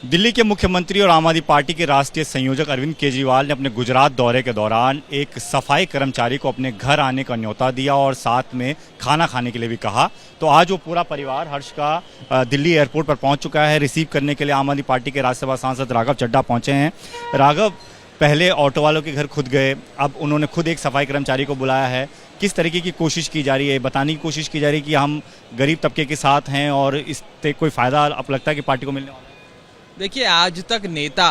दिल्ली के मुख्यमंत्री और आम आदमी पार्टी के राष्ट्रीय संयोजक अरविंद केजरीवाल ने अपने गुजरात दौरे के दौरान एक सफाई कर्मचारी को अपने घर आने का न्योता दिया और साथ में खाना खाने के लिए भी कहा। तो आज वो पूरा परिवार हर्ष का दिल्ली एयरपोर्ट पर पहुंच चुका है। रिसीव करने के लिए आम आदमी पार्टी के राज्यसभा सांसद राघव चड्ढा पहुंचे हैं। राघव, पहले ऑटो वालों के घर खुद गए, अब उन्होंने खुद एक सफाई कर्मचारी को बुलाया है। किस तरीके की कोशिश की जा रही है, बताने की कोशिश की जा रही है कि हम गरीब तबके के साथ हैं और इससे कोई फ़ायदा आपको लगता है कि पार्टी को मिलने वाला है? देखिए, आज तक नेता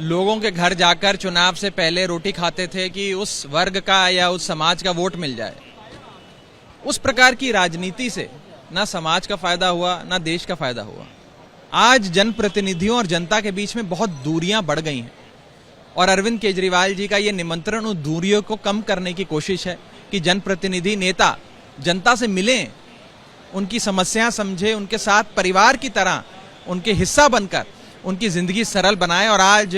लोगों के घर जाकर चुनाव से पहले रोटी खाते थे कि उस वर्ग का या उस समाज का वोट मिल जाए। उस प्रकार की राजनीति से ना समाज का फायदा हुआ ना देश का फायदा हुआ। आज जनप्रतिनिधियों और जनता के बीच में बहुत दूरियां बढ़ गई हैं और अरविंद केजरीवाल जी का ये निमंत्रण उन दूरियों को कम करने की कोशिश है कि जनप्रतिनिधि नेता जनता से मिलें, उनकी समस्याएं समझे, उनके साथ परिवार की तरह उनके हिस्सा बनकर उनकी जिंदगी सरल बनाएं। और आज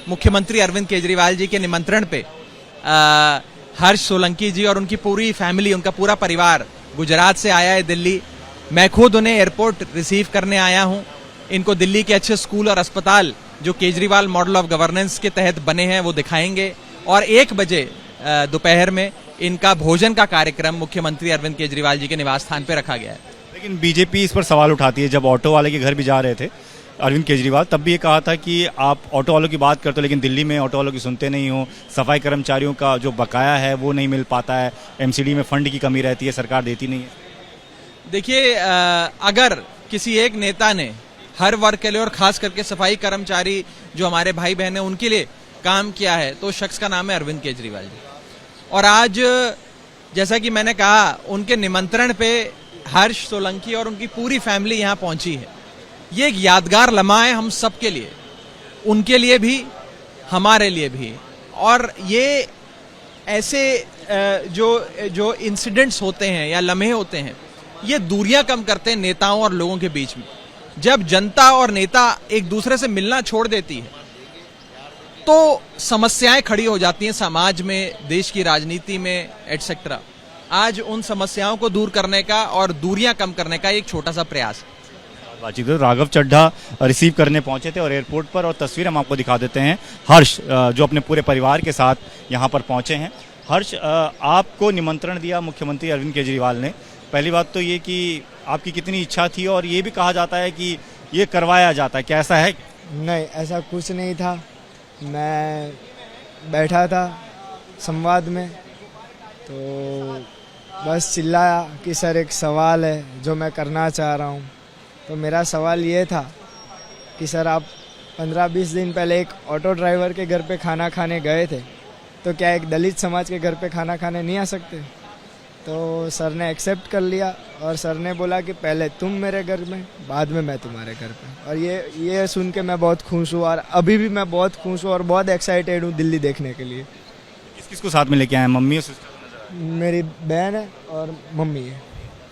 मुख्यमंत्री अरविंद केजरीवाल जी के निमंत्रण पे हर्ष सोलंकी जी और उनकी पूरी फैमिली, उनका पूरा परिवार गुजरात से आया है दिल्ली। मैं खुद उन्हें एयरपोर्ट रिसीव करने आया हूं। इनको दिल्ली के अच्छे स्कूल और अस्पताल जो केजरीवाल मॉडल ऑफ गवर्नेंस के तहत बने हैं वो दिखाएंगे और 1 बजे दोपहर में इनका भोजन का कार्यक्रम मुख्यमंत्री अरविंद केजरीवाल जी के निवास स्थान पर रखा गया है। लेकिन बीजेपी इस पर सवाल उठाती है। जब ऑटो वाले के घर भी जा रहे थे अरविंद केजरीवाल, तब भी ये कहा था कि आप ऑटो वालों की बात करते हो लेकिन दिल्ली में ऑटो वालों की सुनते नहीं हो, सफाई कर्मचारियों का जो बकाया है वो नहीं मिल पाता है, एमसीडी में फंड की कमी रहती है, सरकार देती नहीं है। देखिए, अगर किसी एक नेता ने हर वर्ग के लिए और खास करके सफाई कर्मचारी जो हमारे भाई बहन हैं उनके लिए काम किया है तो उस शख्स का नाम है अरविंद केजरीवाल जी। और आज जैसा कि मैंने कहा, उनके निमंत्रण पे हर्ष सोलंकी और उनकी पूरी फैमिली यहाँ पहुंची है। ये एक यादगार लम्हा है हम सब के लिए, उनके लिए भी, हमारे लिए भी। और ये ऐसे जो इंसिडेंट्स होते हैं या लम्हे होते हैं, ये दूरियां कम करते हैं नेताओं और लोगों के बीच में। जब जनता और नेता एक दूसरे से मिलना छोड़ देती है तो समस्याएं खड़ी हो जाती हैं समाज में, देश की राजनीति में, एटसेट्रा। आज उन समस्याओं को दूर करने का और दूरियां कम करने का एक छोटा सा प्रयास है। बातचीत राघव चड्ढा रिसीव करने पहुंचे थे और एयरपोर्ट पर, और तस्वीर हम आपको दिखा देते हैं। हर्ष जो अपने पूरे परिवार के साथ यहाँ पर पहुंचे हैं। हर्ष, आपको निमंत्रण दिया मुख्यमंत्री अरविंद केजरीवाल ने। पहली बात तो ये कि आपकी कितनी इच्छा थी, और ये भी कहा जाता है कि ये करवाया जाता है, क्या ऐसा है? नहीं, ऐसा कुछ नहीं था। मैं बैठा था संवाद में तो बस चिल्लाया कि सर एक सवाल है जो मैं करना चाह रहा हूँ। तो मेरा सवाल ये था कि सर आप 15-20 दिन पहले एक ऑटो ड्राइवर के घर पे खाना खाने गए थे, तो क्या एक दलित समाज के घर पे खाना खाने नहीं आ सकते? तो सर ने एक्सेप्ट कर लिया और सर ने बोला कि पहले तुम मेरे घर में, बाद में मैं तुम्हारे घर पे। और ये सुन के मैं बहुत खुश हूँ और अभी भी मैं बहुत खुश हूँ और बहुत एक्साइटेड हूँ दिल्ली देखने के लिए। किस किस को साथ में लेके आए हैं? मम्मी और सिस्टर? मेरी बहन है और मम्मी है।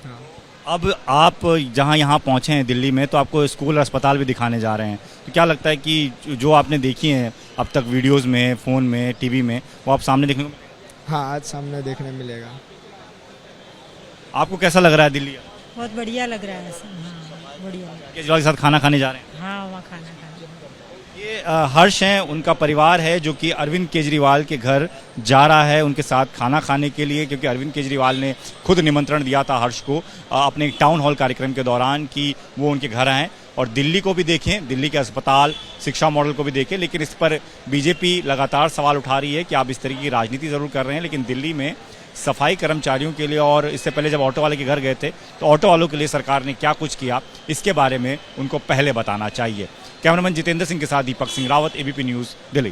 हाँ। अब आप जहाँ यहाँ पहुँचे हैं दिल्ली में, तो आपको स्कूल और अस्पताल भी दिखाने जा रहे हैं। तो क्या लगता है कि जो आपने देखी हैं अब तक वीडियोज़ में, फ़ोन में, टीवी में, वो आप सामने देखने को? हाँ, आज सामने देखने मिलेगा। आपको कैसा लग रहा है दिल्ली? बहुत बढ़िया लग रहा है। हाँ, बढ़िया। केजरीवाल के साथ खाना खाने जा रहे हैं? हाँ, वहाँ खाना खाने। ये हर्ष हैं, उनका परिवार है जो कि अरविंद केजरीवाल के घर जा रहा है उनके साथ खाना खाने के लिए, क्योंकि अरविंद केजरीवाल ने खुद निमंत्रण दिया था हर्ष को अपने टाउन हॉल कार्यक्रम के दौरान कि वो उनके घर आएँ और दिल्ली को भी देखें, दिल्ली के अस्पताल, शिक्षा मॉडल को भी देखें। लेकिन इस पर बीजेपी लगातार सवाल उठा रही है कि आप इस तरीके की राजनीति ज़रूर कर रहे हैं, लेकिन दिल्ली में सफाई कर्मचारियों के लिए, और इससे पहले जब ऑटो वाले के घर गए थे तो ऑटो वालों के लिए सरकार ने क्या कुछ किया, इसके बारे में उनको पहले बताना चाहिए। कैमरामैन जितेंद्र सिंह के साथ दीपक सिंह रावत, एबीपी न्यूज़, दिल्ली।